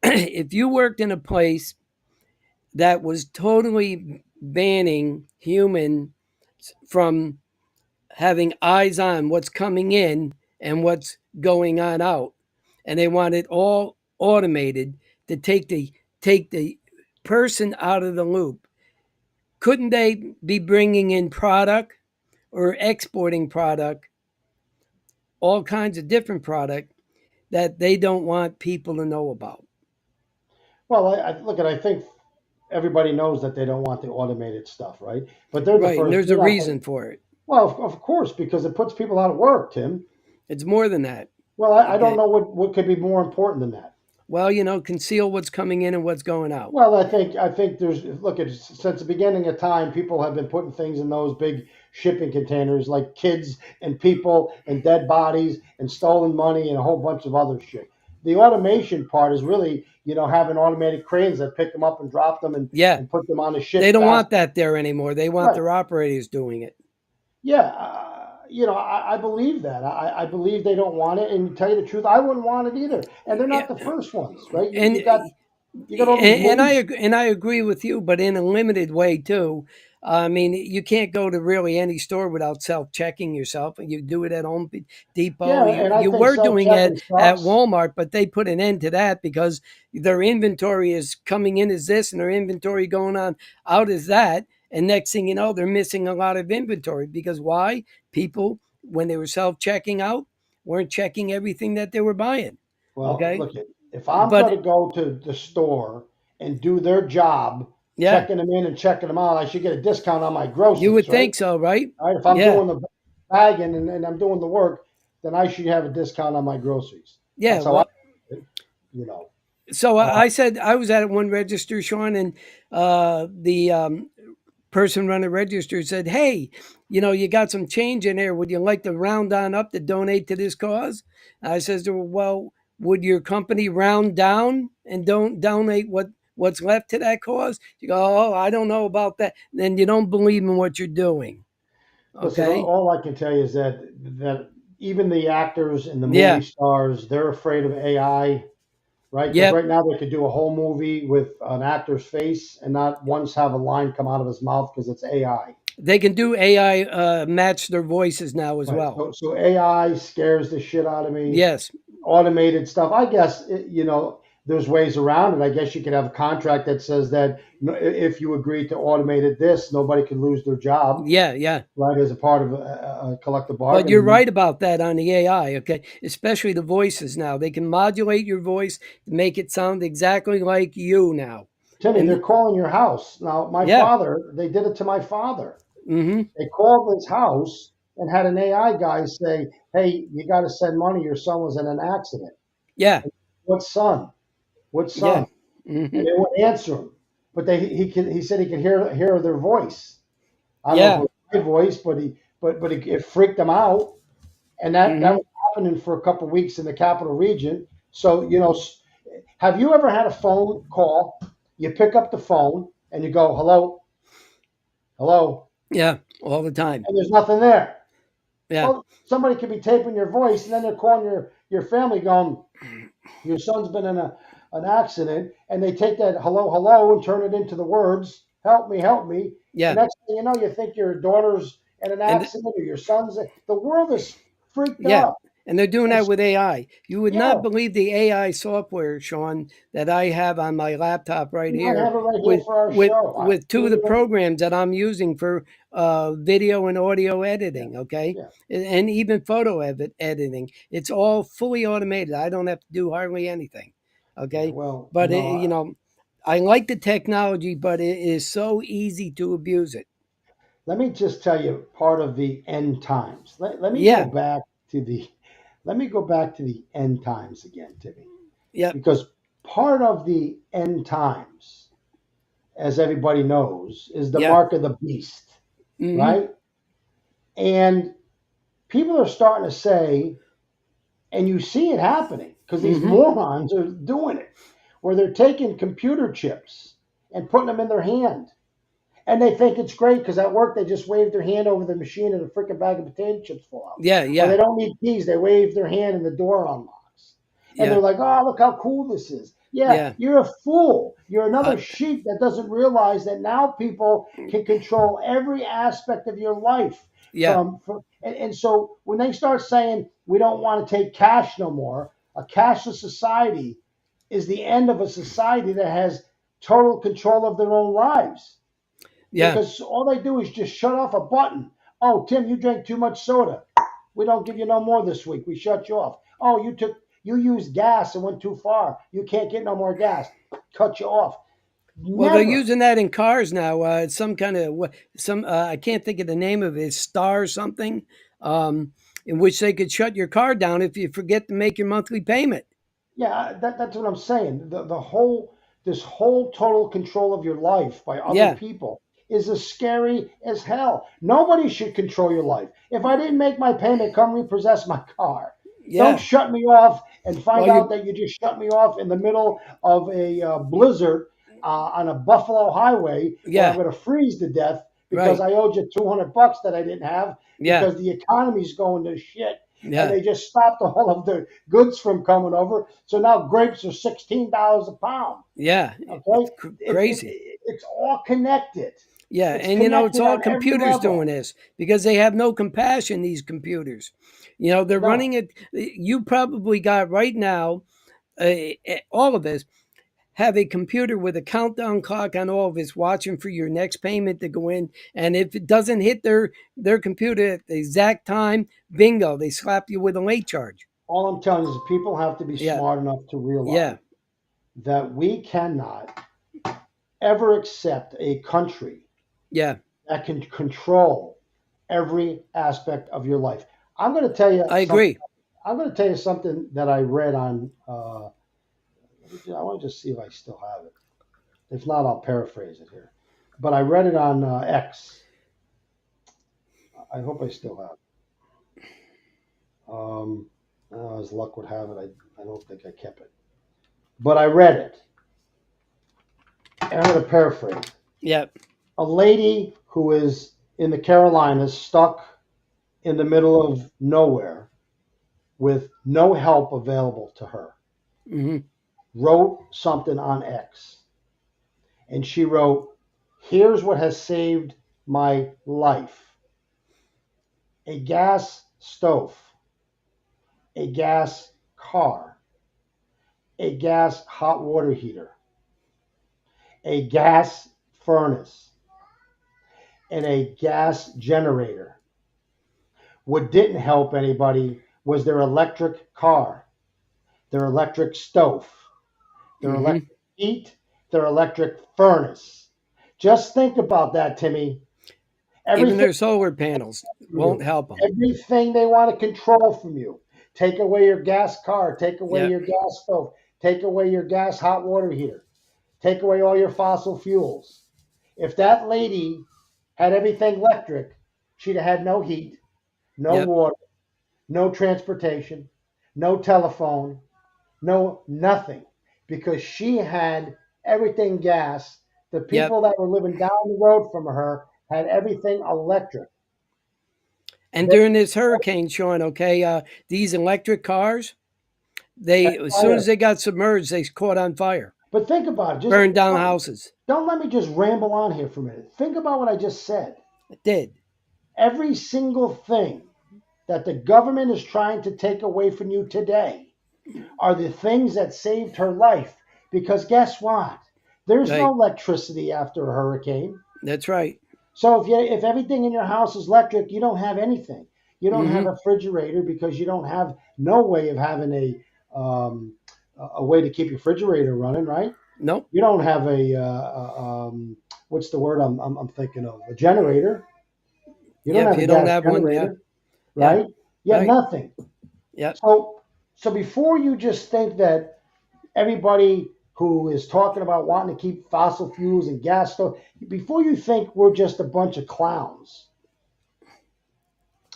if you worked in a place that was totally banning humans from having eyes on what's coming in and what's going on out, and they want it all automated to take the person out of the loop. Couldn't they be bringing in product or exporting product, all kinds of different product that they don't want people to know about? Well, I think everybody knows that they don't want the automated stuff, right? But they're the Right, and first. there's a reason for it. Well, of course, because it puts people out of work, Tim. It's more than that. Well, I don't Okay. know what could be more important than that. Well, conceal what's coming in and what's going out. Well, I think there's look at since the beginning of time, people have been putting things in those big shipping containers, like kids and people and dead bodies and stolen money and a whole bunch of other shit. The automation part is really, having automated cranes that pick them up and drop them Yeah, and put them on the they ship don't fast. want that there anymore. They want Right. their operators doing it. Yeah. I believe that. I believe they don't want it. And to tell you the truth, I wouldn't want it either. And they're Yeah, not the first ones, right? You, and you got you got all these movies. and I agree with you, but in a limited way too. I mean, you can't go to really any store without self checking yourself. You do it at Home Depot. Yeah, You and I you think were doing it self-checking at sucks. Walmart, but they put an end to that because their inventory is coming in as this, and their inventory going on out as that. And next thing you know, they're missing a lot of inventory because why? People, when they were self checking out, weren't checking everything that they were buying. Well, Okay, look, if I'm but going to go to the store and do their job, yeah, checking them in and checking them out, I should get a discount on my you would groceries, right? think so, right? All right. If I'm Yeah, doing the bagging and I'm doing the work, then I should have a discount on my groceries. yeah. That's how I, Well, you know. so Uh, I said I was at one register, Sean, and the person running the register said, "Hey, you got some change in there. Would you like to round on up to donate to this cause?" I says, "Well, would your company round down and don't donate what's left to that cause?" You go, "Oh, I don't know about that." Then you don't believe in what you're doing. Listen, Okay? all I can tell you is that even the actors and the movie Yeah. stars, they're afraid of AI, right? Because Yep. right now they could do a whole movie with an actor's face and not once have a line come out of his mouth because it's AI. They can do AI match their voices now as Right. well. So AI scares the shit out of me. Yes. Automated stuff. I guess there's ways around it. I guess you could have a contract that says that if you agree to automated this, nobody can lose their job, Yeah, yeah. right? As a part of a collective But you're bargaining. right about that on the AI, okay? Especially the voices now. They can modulate your voice to make it sound exactly like you now. Timmy, they're And calling your house now. My yeah. father, they did it to my father. Mhm. They called his house and had an AI guy say, "Hey, you got to send money. Your son was in an accident." Yeah. What son? What Yeah. son? And Mhm. they wouldn't answer him. But he said he could hear their voice. I don't know if it Yeah. was my voice, but it freaked him out, and that Mhm. was happening for a couple of weeks in the capital region. So have you ever had a phone call? You pick up the phone and you go, "Hello, hello," Yeah, all the time. and there's nothing there. Yeah. Well, somebody could be taping your voice, and then they're calling your family, going, "Your son's been in an accident," and they take that "hello, hello" and turn it into the words "help me, help me." And Yeah. next thing you know, you think your daughter's in an And accident or your son's. The world is freaked yeah, up. and they're doing And that with AI. You would yeah, not believe the AI software, Sean, that I have on my laptop right we might here have it right here with for our with show. with We two of don't the even. programs that I'm using for video and audio Yeah, editing. Okay, yeah. and even photo editing. It's all fully automated. I don't have to do hardly anything. Yeah, Okay, well, but I like the technology, but it is so easy to abuse it. let me just tell you part of the end times. Let me go Yeah. back to the let me go back to the end times again, Timmy, Yep. because part of the end times, as everybody knows, is the Yeah. mark of the beast, Hmm. right? And people are starting to say, and you see it happening because these Hmm. morons are doing it, where they're taking computer chips and putting them in their hand. And they think it's great because at work they just wave their hand over the machine and a freaking bag of potato chips fall out. Yeah. Or they Yeah. don't need keys, they wave their hand and the door unlocks. And they're Yeah. like, oh, look how cool this is. Yeah, Yeah. you're a fool. You're Uh, another sheep that doesn't realize that now people can control every aspect of your life. yeah. And so when they start saying we don't want to take cash no more, a cashless society is the end of a society that has total control of their own lives Yeah. because all they do is just shut off a button. Oh, Tim, you drank too much soda. We don't give you no more this week. We shut you off. Oh, you used gas and went too far. You can't get no more gas. Cut you off. Well, they're Never. using that in cars now. It's some kind of some I can't think of the name of it. Star something, in which they could shut your car down if you forget to make your monthly payment. Yeah, that's what I'm saying. The whole this whole total control of your life by other Yeah. people is as scary as hell. Nobody should control your life. If I didn't make my payment, come repossess my car. Don't Yeah. shut me off and find Well, out you. that you just shut me off in the middle of a blizzard on a Buffalo highway where I'm Yeah. going to freeze to death because Right. I owed you $200 that I didn't have Yeah. because the economy's going to shit and Yeah. they just stopped all of the goods from coming over. So now grapes are $16 a pound. Yeah. It's Okay, crazy. it's all connected. Yeah, It's and it's connected all on every computers doing level. this because they have no compassion. These computers, they're No, running it. You probably got right now. All of us have a computer with a countdown clock on all of us, watching for your next payment to go in. And if it doesn't hit their computer at the exact time, bingo, they slap you with a late charge. all I'm telling you is people have to be Yeah, smart enough to realize yeah, that we cannot ever accept a country yeah. that can control every aspect of your life. I'm going to tell you I something. agree. I'm going to tell you something that I read on. I want to just see if I still have it. If not, I'll paraphrase it here. But I read it on X. I hope I still have it. As luck would have it, I don't think I kept it. But I read it, and I'm going to paraphrase. Yeah. A lady who is in the Carolinas, stuck in the middle of nowhere with no help available to her, Hmm. wrote something on X. And she wrote, "Here's what has saved my life: a gas stove, a gas car, a gas hot water heater, a gas furnace, and a gas generator. What didn't help anybody was their electric car, their electric stove, their Hmm. electric heat, their electric furnace." Just think about that, Timmy. Even Everything their solar panels from won't you, help them. everything they want to control from you. Take away your gas car, take away Yeah. your gas stove, take away your gas hot water heater, take away all your fossil fuels. If that lady had everything electric, she'd have had no heat, no Yep. water, no transportation, no telephone, no nothing, because she had everything gas. The Yep. people that were living down the road from her had everything electric. And They during this hurricane, Sean, okay, these electric cars, had they as soon fire. as they got submerged, they caught on fire, But think about it. Just burned down houses. don't let me just ramble on here for a minute. Think about what I just said. It did. Every single thing that the government is trying to take away from you today are the things that saved her life. Because guess what? There's no Right. electricity after a hurricane. That's right. So if everything in your house is electric, you don't have anything. You don't have Hmm. a refrigerator because you don't have no way of having um, a way to keep your refrigerator running, right? Nope. You don't have what's the word I'm thinking of? A generator. You don't Yep. have a You don't gas have one. Yeah. generator, Yeah. right? You have Right. nothing. Yep. So before you just think that everybody who is talking about wanting to keep fossil fuels and gas stuff, before you think we're just a bunch of clowns,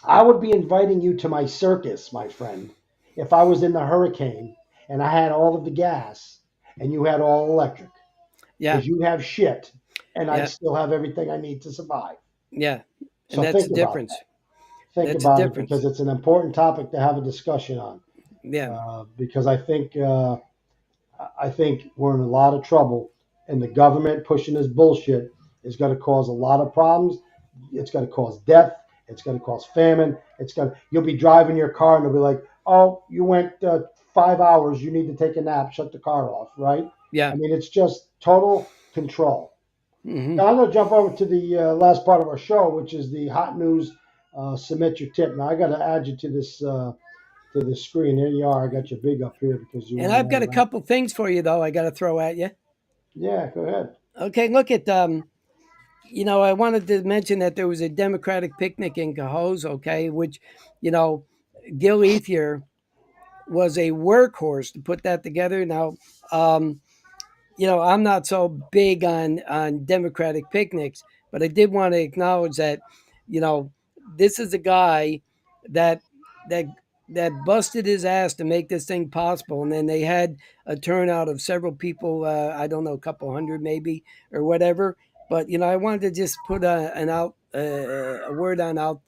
I would be inviting you to my circus, my friend, if I was in the hurricane and I had all of the gas and you had all electric, Yeah. because you have shit and I'd Yeah. still have everything I need to survive. Yeah. And So that's think the about difference. that. Think That's the about it difference. because it's an important topic to have a discussion on. Yeah. Because I think we're in a lot of trouble, and the government pushing this bullshit is going to cause a lot of problems. It's going to cause death. It's going to cause famine. You'll be driving your car and they'll be like, "Oh, you went 5 hours. You need to take a nap. Shut the car off." Right? I Yeah. mean, it's just total control. Hmm. Now I'm going to jump over to the last part of our show, which is the hot news. Submit your tip. Now I got to add you to this screen. There you are. I got you big up here because you And want to I've run got a around. couple things for you though. I got to throw at you. Yeah, go ahead. Okay. Look at I wanted to mention that there was a Democratic picnic in Cohoes. Okay, which you know, Gil Ethier was a workhorse to put that together. Now, um, I'm not so big on Democratic picnics, but I did want to acknowledge that, you know, this is a guy that that that busted his ass to make this thing possible, and then they had a turnout of several people. I don't know, a couple hundred maybe or whatever. But I wanted to just put a word on out.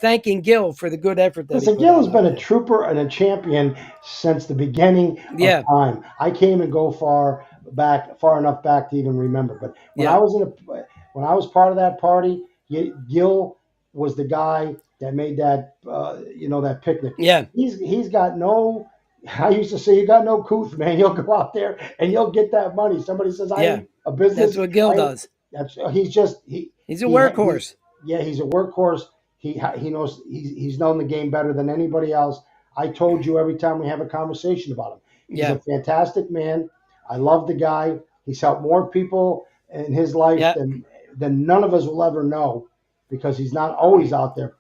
Thanking Gil for the good effort that he Listen, put Gil has on out been a there. trooper and a champion since the beginning of Yeah, time. I can't even go far enough back to even remember. But yeah, when I was part of that party, Gil was the guy that made that, that picnic. yeah, He's got no. I used to say you got no couth, man. You'll go out there and you'll get that money. Somebody says I yeah. ain't a That's business. what Gil does. He's just He's a he workhorse. yeah, he's a workhorse. He knows he's known the game better than anybody else. I told you every time we have a conversation about him. He's Yeah, a fantastic man. I love the guy. He's helped more people in his life yeah, than none of us will ever know, because he's not always out there,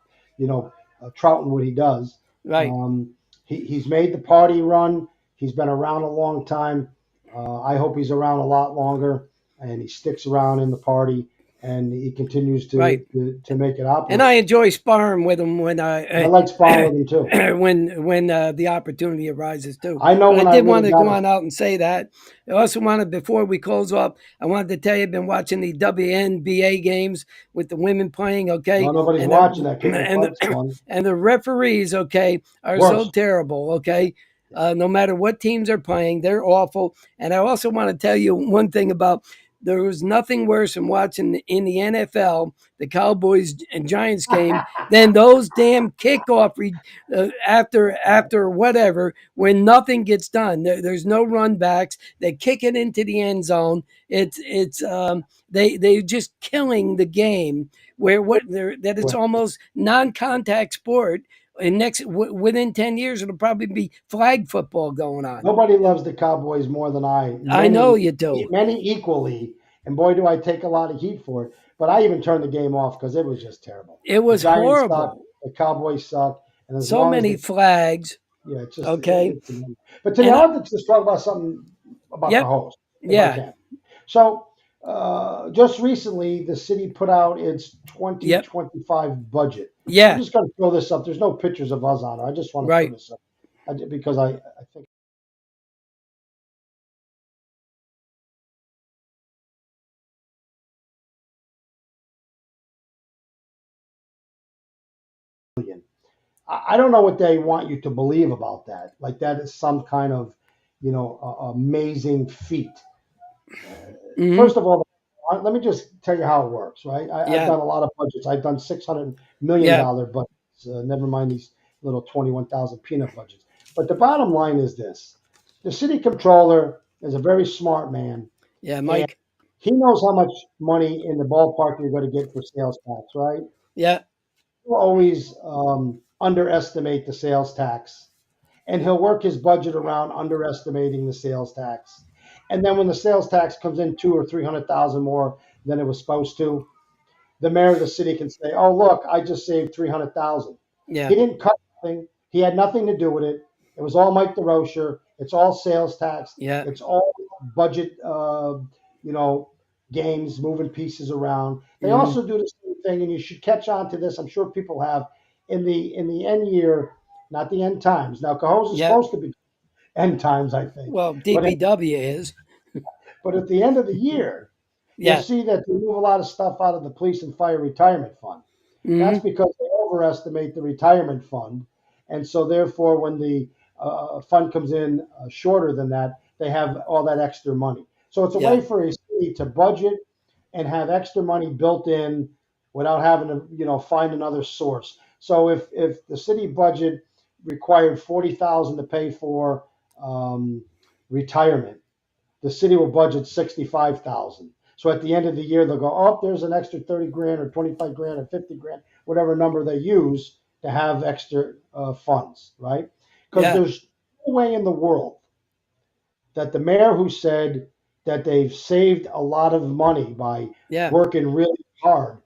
trouting what he does. right. Um, he's made the party run. He's been around a long time. I hope he's around a lot longer, and he sticks around in the party, and he continues Right. to make it And operate. I enjoy sparring with him when I like sparring with him too. when the opportunity arises too. I know But I when I did want really to got go it. on out and say that. I also wanted, before we close up, I wanted to tell you I've been watching the WNBA games with the women playing. Okay, Well, nobody's and watching that. Kicking and fights fun. and the referees, okay, are so Worse. terrible. Okay. No matter what teams are playing, they're awful. And I also want to tell you one thing about, there was nothing worse than watching in the NFL the Cowboys and Giants game than those damn kickoff after whatever, when nothing gets done. There's no run backs. They kick it into the end zone. They just killing the game, where that it's Well, almost non-contact sport. And within 10 years, it'll probably be flag football going on. nobody loves the Cowboys more than I. I know Many, you do. many equally, and boy, do I take a lot of heat for it. But I even turned the game off because it was just terrible. It The was Giants suck. horrible. The Cowboys suck. And as So long as many they, flags. yeah, it's just, Okay. but today And I want to just talk about something about the yep. host, if I Yeah. can. So, just recently, the city put out its Yep. 2025 budget. I'm Yeah. just going to throw this up. There's no pictures of us on it. I just want to throw Right. this up because I think. I don't know what they want you to believe about that. Like that is some kind of, amazing feat. Hmm. First of all, let me just tell you how it works, right? I've Yeah. done a lot of budgets. I've done $600 million Yeah. budgets. Never mind these little 21,000 peanut budgets. But the bottom line is this: the city controller is a very smart man, Yeah. and Mike. he knows how much money in the ballpark you're going to get for sales tax, right? Yeah. He'll always underestimate the sales tax, and he'll work his budget around underestimating the sales tax. And then when the sales tax comes in 200 or 300,000 more than it was supposed to, the mayor of the city can say, "Oh, look, I just saved 300,000." Yeah. He didn't cut anything. He had nothing to do with it. It was all Mike DeRocher. It's all sales tax. Yeah. It's all budget, you know, games, moving pieces around. They Hmm. also do the same thing, and you should catch on to this. I'm sure people have in the end year, not the end times. Now, Cahoes is Yeah. supposed to be end times, I think, Well, but DPW is. at the end of the year, you'll Yeah. see that they move a lot of stuff out of the police and fire retirement fund. That's Hmm. because they overestimate the retirement fund. And so, therefore, when the fund comes in shorter than that, they have all that extra money. So, it's a way Yeah. for a city to budget and have extra money built in without having to, find another source. So, if the city budget required 40,000 to pay for retirement, the city will budget 65,000. So at the end of the year, they'll go, oh, there's an extra 30 grand or 25 grand or 50 grand, whatever number they use to have extra funds, right? Because Yeah. there's no way in the world that the mayor who said that they've saved a lot of money by Yeah. working really hard,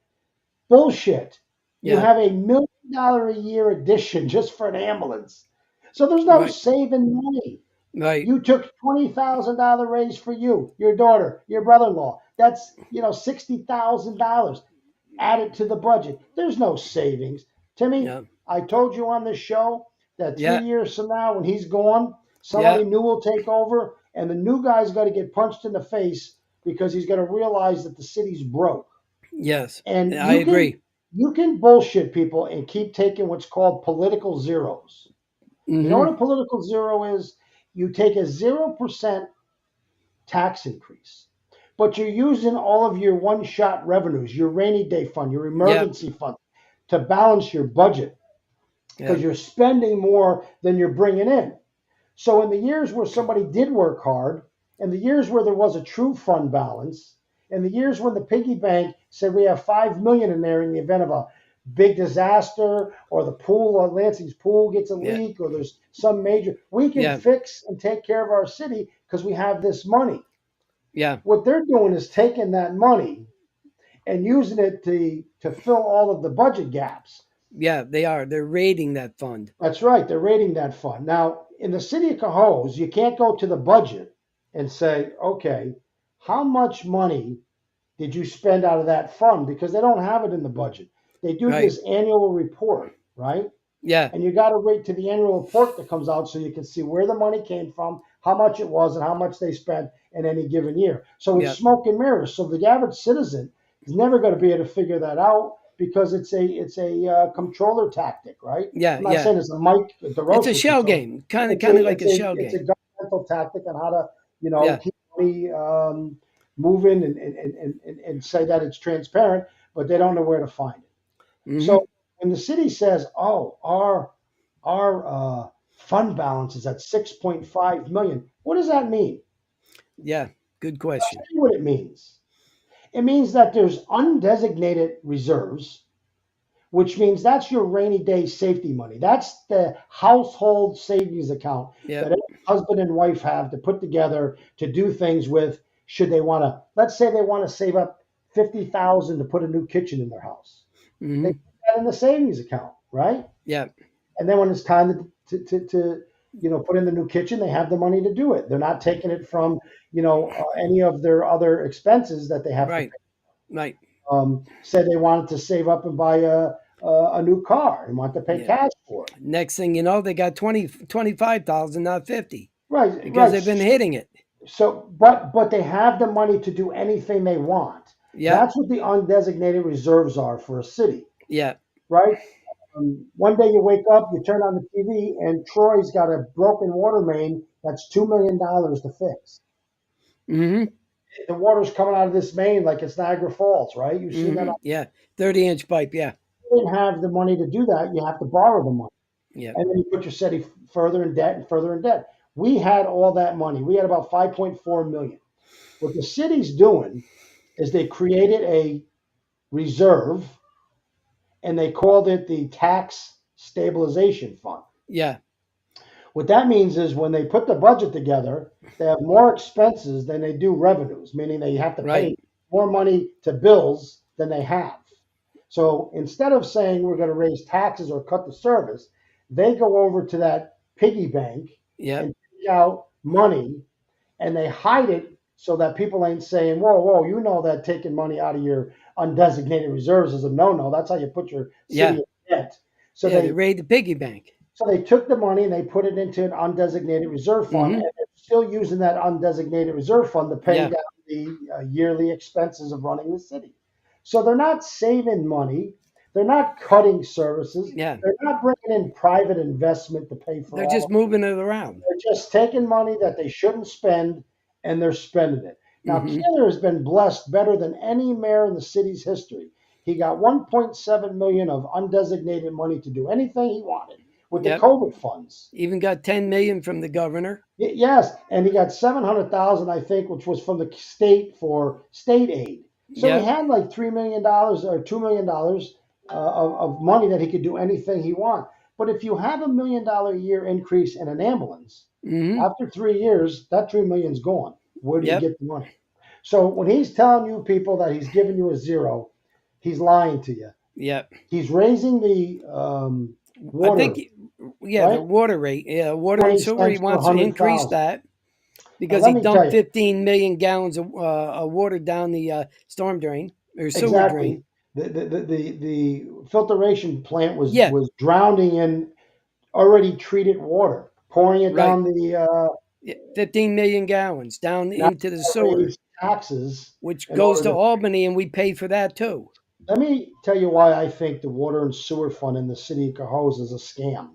bullshit. You Yeah. have $1 million a year addition just for an ambulance. So there's no Right. saving money. Right. You took $20,000 raise for you, your daughter, your brother-in-law. That's $60,000 added to the budget. There's no savings. Timmy, Yeah. I told you on this show that three Yeah. years from now, when he's gone, Yeah. somebody new will take over, and the new guy's got to get punched in the face because he's going to realize that the city's broke. Yes, And I agree. you can bullshit people and keep taking what's called political zeros. You know what Hmm. a political zero is? You take a 0% tax increase, but you're using all of your one shot revenues, your rainy day fund, your Yep, emergency fund to balance your budget because yep, you're spending more than you're bringing in. So, in the years where somebody did work hard, in the years where there was a true fund balance, in the years when the piggy bank said we have 5 million in there in the event of a big disaster or the pool or Lansing's pool gets a yeah, leak or there's some major, we can yeah, fix and take care of our city because we have this money. yeah, What they're doing is taking that money and using it to fill all of the budget gaps. yeah. They are. They're raiding that fund. That's right. They're raiding that fund. Now, in the city of Cohoes, you can't go to the budget and say, okay, how much money did you spend out of that fund? Because they don't have it in the budget. They do Right. this annual report, right? Yeah. And you got to wait to the annual report that comes out so you can see where the money came from, how much it was, and how much they spent in any given year. So it's Yeah. smoke and mirrors. So the average citizen is never going to be able to figure that out because it's a controller tactic, right? Yeah. I'm not Yeah. saying it's a Mike It's a DeRosa shell controller. game. Kind of. It's Kind a of like it's a a shell it's a game. governmental tactic on how to Yeah. keep money moving and say that it's transparent, but they don't know where to find it. Hmm. So when the city says, "Oh, our fund balance is at 6.5 million," what does that mean? Yeah. Good I'll question. tell you what it means. It means that there's undesignated reserves, which means that's your rainy day safety money. That's the household savings account that Yep. every husband and wife have to put together to do things with. Should they want to, let's say they want to save up 50,000 to put a new kitchen in their house, they Hmm. put that in the savings account, right? Yep. And then when it's time to put in the new kitchen, they have the money to do it. They're not taking it from any of their other expenses that they have to Right. pay. Right. Say they wanted to save up and buy a new car and want to pay Yeah. cash for it. Next thing you know, they got 25,000, not 50, Right, because right. they've been hitting it. So, but they have the money to do anything they want. Yep. That's what the undesignated reserves are for a city, Yep. right? One day you wake up, you turn on the TV, and Troy's got a broken water main that's $2 million to fix. Hmm. The water's coming out of this main like it's Niagara Falls, right? You've seen that. Hmm. Yeah. 30-inch pipe. Yeah. You didn't have the money to do that. You have to borrow the money. Yep. And then you put your city further in debt and further in debt. We had all that money. We had about 5.4 million. What the city's doing is they created a reserve and they called it the tax stabilization fund. Yeah. What that means is when they put the budget together, they have more expenses than they do revenues, meaning they have to Right. pay more money to bills than they have. So instead of saying we're going to raise taxes or cut the service, they go over to that piggy bank Yep. and take out money and they hide it so that people ain't saying, whoa, whoa, you know that taking money out of your undesignated reserves is a no-no. That's how you put your city Yeah. in debt. So Yeah. They they raid the piggy bank. so they took the money and they put it into an undesignated reserve fund, and Hmm. they're still using that undesignated reserve fund to pay Yeah. down the yearly expenses of running the city. So they're not saving money. They're not cutting services. Yeah. They're not bringing in private investment to pay for They're all of just it. moving it around. They're just taking money that they shouldn't spend and they're spending it. Now, Hmm. Keeler has been blessed better than any mayor in the city's history. He got 1.7 million of undesignated money to do anything he wanted with the Yep. COVID funds. Even got 10 million from the governor. Yes, and he got 700,000, I think, which was from the state for state aid. So he Yep. had like $3 million or $2 million of money that he could do anything he want. But if you have $1 million a year increase in an ambulance, Hmm. after 3 years, that 3 million's gone. Where do you Yep. get the money? So when he's telling you people that he's giving you a zero, he's lying to you. Yep. He's raising the I water, think, yeah, the right? water rate. Yeah, water and 20 sewer. He cents per wants to increase 100,000. that Now because let he me tell dumped you 15 million gallons of water down the storm drain or sewer exactly. drain. The filtration plant Yeah. was drowning in already treated water, pouring it Right. down the Yeah, 15 million gallons down now into the they sewer. raised taxes. which in goes order to Albany, and we pay for that too. Let me tell you why I think the water and sewer fund in the city of Cohoes is a scam.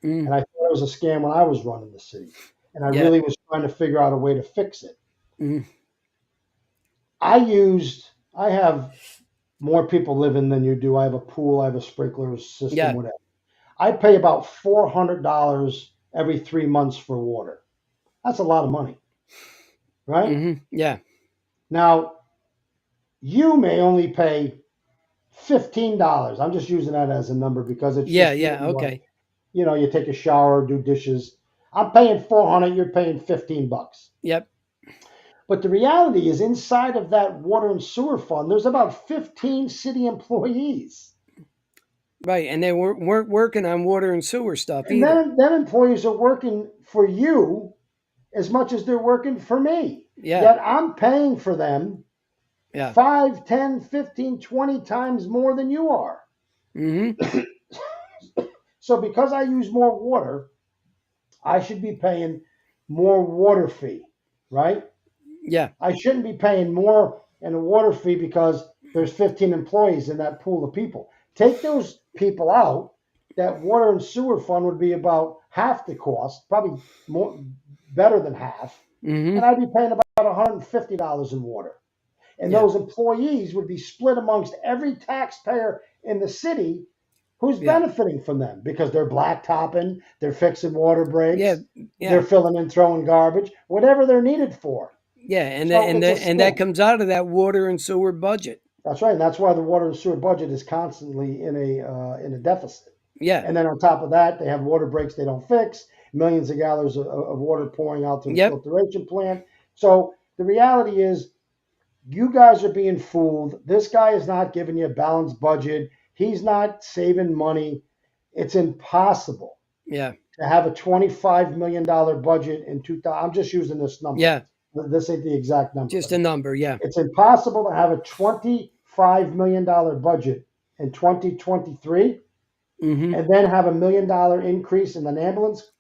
Mm, And I thought it was a scam when I was running the city. And I yeah. really was trying to figure out a way to fix it. Mm, I have more people living than you do. I have a pool, I have a sprinkler system, yeah. whatever. I pay about $400 every 3 months for water. That's a lot of money, right? Yeah. Now, you may only pay $15. I'm just using that as a number because it's Yeah. just you Yeah. and what, Okay. you take a shower, do dishes. I'm paying 400, you're paying $15. Yep. But the reality is inside of that water and sewer fund, there's about 15 city employees. Right. And they weren't working on water and sewer stuff And either. then employees are working for you as much as they're working for me. Yeah. Yet I'm paying for them Yeah. 5, 10, 15, 20 times more than you are. Mm-hmm. So because I use more water, I should be paying more water fee, right? Yeah. I shouldn't be paying more in a water fee because there's 15 employees in that pool of people. Take those people out, that water and sewer fund would be about half the cost, probably more better than half, Mm-hmm. and I'd be paying about $150 in water. And Yeah. those employees would be split amongst every taxpayer in the city who's Yeah. benefiting from them because they're blacktopping, they're fixing water breaks, Yeah. they're Yeah. filling and throwing garbage, whatever they're needed for. Yeah. And So and it's a that scam. comes out of that water and sewer budget. That's right, and that's why the water and sewer budget is constantly in a deficit. Yeah. And then on top of that, they have water breaks they don't fix, millions of gallons of water pouring out to the Yep. filtration plant. So the reality is, you guys are being fooled. This guy is not giving you a balanced budget. He's not saving money. It's impossible Yeah. to have a $25 million budget in 2000. I'm just using this number. Yeah. This ain't the exact number. Just a number. Yeah. It's impossible to have a $25 million budget in 2023 Mm-hmm. and then have $1 million increase in an ambulance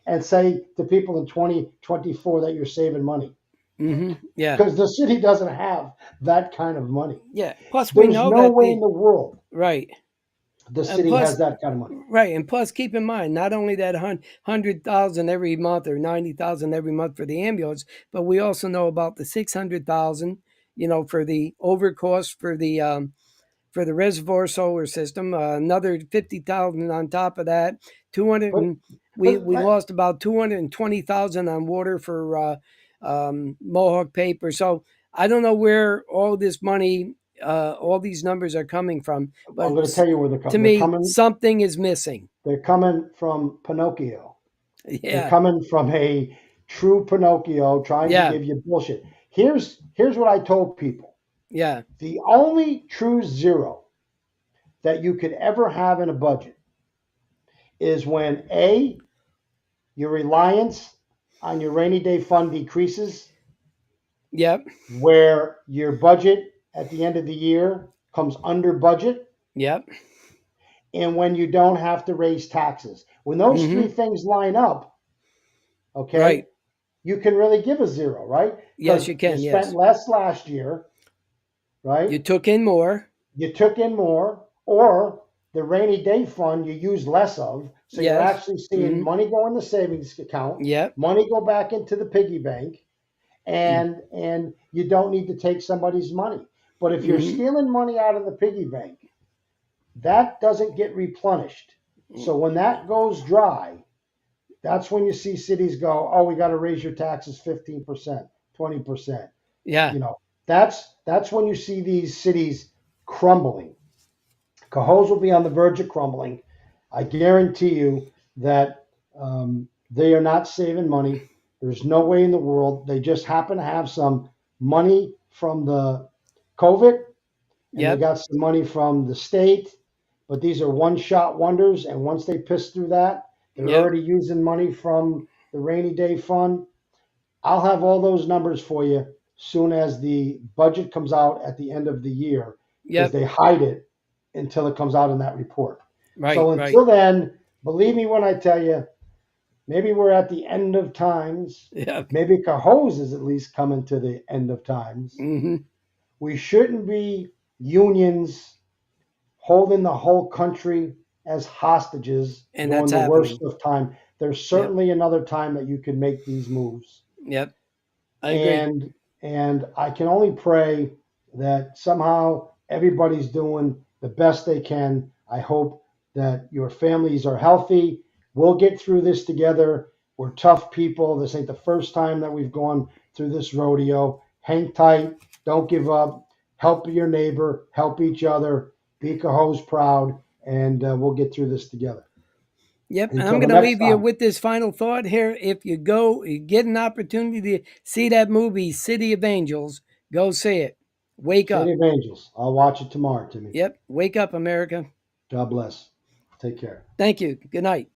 and say to people in 2024 that you're saving money. Mm-hmm. Yeah. Because the city doesn't have that kind of money. Yeah. Plus, we There's know no that way in the world right. the And city plus, has that kind of money. right, and plus, keep in mind, not only that 100,000 every month or 90,000 every month for the ambulance, but we also know about the 600,000, for the overcost for the reservoir solar system. Another 50,000 on top of that. 200. But, We but lost about 220,000 on water for Mohawk paper. So I don't know where all this money, all these numbers are coming from, but I'm going to tell you where they're to coming. me, something is missing. They're coming from Pinocchio. They're Yeah, coming from a true Pinocchio trying Yeah. to give you bullshit. Here's what I told people. yeah, The only true zero that you could ever have in a budget is when A, your reliance on your rainy day fund decreases, yep, where your budget at the end of the year comes under budget, yep, and when you don't have to raise taxes. When those Mhm. three things line up, okay, right. you can really give a zero, right? Yes, 'Cause you can. You Yes, spent less last year, right? you took in more. You took in more, or the rainy day fund you use less of. So you're Yes. actually seeing Mhm. money go in the savings account, Yep, money go back into the piggy bank, and you don't need to take somebody's money. But if you're Mhm. stealing money out of the piggy bank, that doesn't get replenished. So when that goes dry, that's when you see cities go, oh, we got to raise your taxes 15%, 20%. yeah, You know, that's when you see these cities crumbling. Cohoes will be on the verge of crumbling. I guarantee you that they are not saving money. There's no way in the world. They just happen to have some money from the COVID, and they yep, got some money from the state. But these are one-shot wonders, and once they piss through that, they're Yep. already using money from the rainy day fund. I'll have all those numbers for you soon as the budget comes out at the end of the year, because yep, they hide it until it comes out in that report. right, So right. until then, believe me when I tell you, Maybe we're at the end of times. Yeah. Maybe Cahoes is at least coming to the end of times. Hmm. We shouldn't be unions holding the whole country as hostages And during that's the worst happening. of time. There's Yep. certainly another time that you can make these moves. Yep. I agree. And I can only pray that somehow everybody's doing the best they can. I hope that your families are healthy. We'll get through this together. We're tough people. This ain't the first time that we've gone through this rodeo. Hang tight. Don't give up. Help your neighbor. Help each other. Be Cahoes proud, and we'll get through this together. Yep. And I'm Until the going to next leave you time. with this final thought here. If you go, you get an opportunity to see that movie, City of Angels, go see it. Wake City up. of Angels. I'll watch it tomorrow, Timmy. Yep. Wake up, America. God bless. Take care. Thank you. Good night.